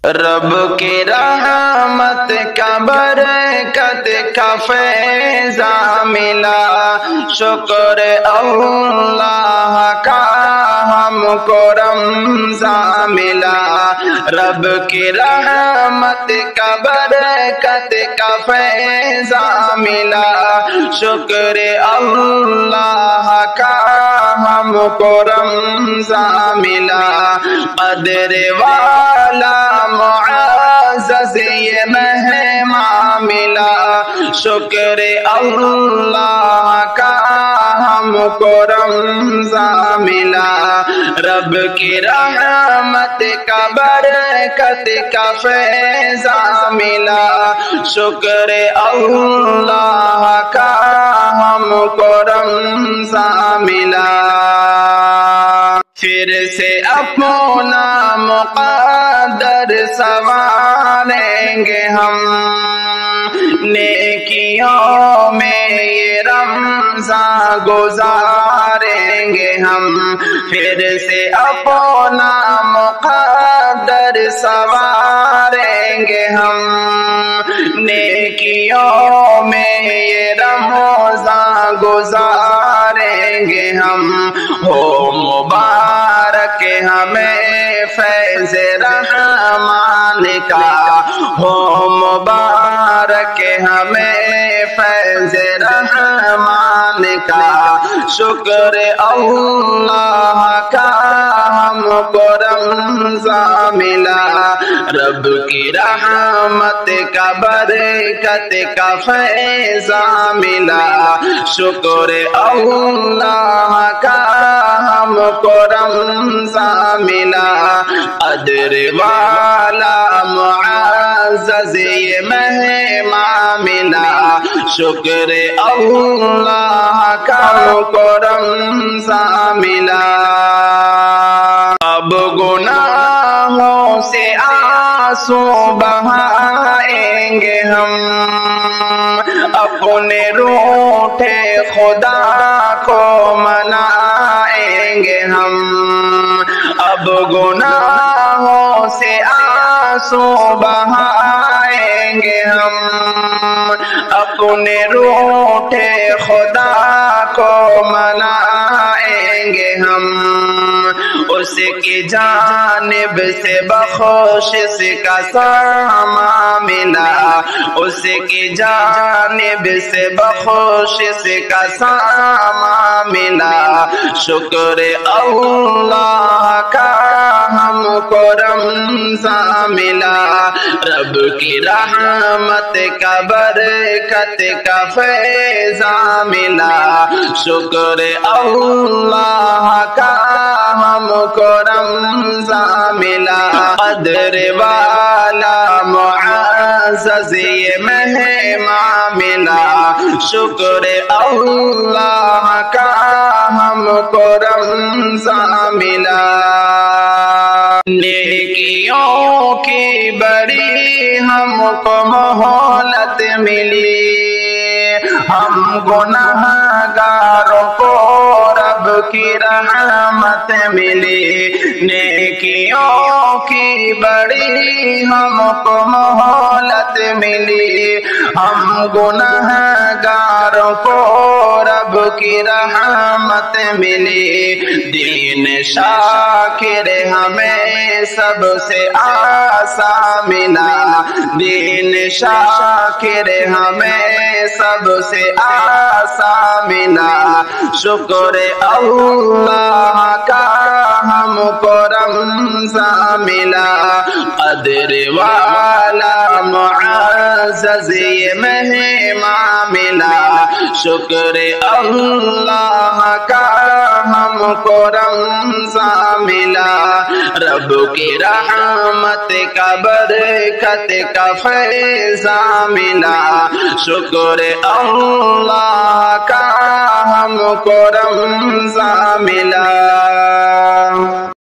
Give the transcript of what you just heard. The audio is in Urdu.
رب کی رحمت کا برکت کا فیضا ملا، شکر اللہ کا ہم کو رمضان ملا۔ رب کی رحمت کا برکت کا فیضا ملا، شکر اللہ کا ہم کو رمضان ملا۔ قدر والا معزز یہ مہمان ملا، شکر اللہ کا ہم کو رمضان ملا۔ رب کی رحمت کا برکت کا فیضا ملا، شکر اللہ کا ہم کو رمضان ملا۔ پھر سے اپنا مقدر سنواریں گے ہم، نیکیوں میں یہ رمضان گزاریں گے ہم۔ پھر سے اپنا مقدر سنواریں گے ہم، نیکیوں میں یہ رمضان گزاریں گے ہم۔ ہو مبارک ہمیں فیض رحمان کا، ہو مبارک ہمیں فیض رحمان کا، شکر اللہ کا ہم کو رمضان ملا۔ رب کی رحمت کا برکت کا فیضا ملا، شکر اللہ کا ہم کو رمضان ملا۔ قدر والا معزز یہ مہمان ملا، شکر اللہ کا ہم کو رمضان ملا۔ اب گناہوں سے آنسو بہائیں گے ہم، اپنے روٹھے خدا کو منائیں گے ہم۔ اب گناہوں سے آنسو بہائیں گے ہم، اپنے روٹھے خدا کو منائیں گے ہم۔ اس کی جانب سے بخشش کا سامان ملا، اس کی جانب سے بخشش کا سامان ملا، شکر اللہ کا ہم کو رمضان ملا۔ رب کی رحمت کا برکت کا فیضا ملا، شکر اللہ کا ہم کو رمضان ملا۔ قدر والا معزز یہ مہمان ملا، شکر اللہ کا ہم کو رمضان ملا۔ نیکیوں کی بڑی ہم کو مہلت ملی، ہم گناہگاروں کو رب کی رحمت ملی۔ نیکیوں کی بڑی ہم کو مہلت ملی، ہم گناہگاروں کو رب کی رحمت ملی۔ دین شاکر ہمیں سب سے آسان ملا، دین شاکر ہمیں سب سے آسان ملا، شکر اللہ کا ہم کو رمضان ملا۔ قدر والا معزز یہ مہمان ملا، شکر اللہ کا ہم کو رمضان ملا۔ رب کی رحمت کا برکت کا فیضا ملا، شکر اللہ کا ہم کو رمضان ملا۔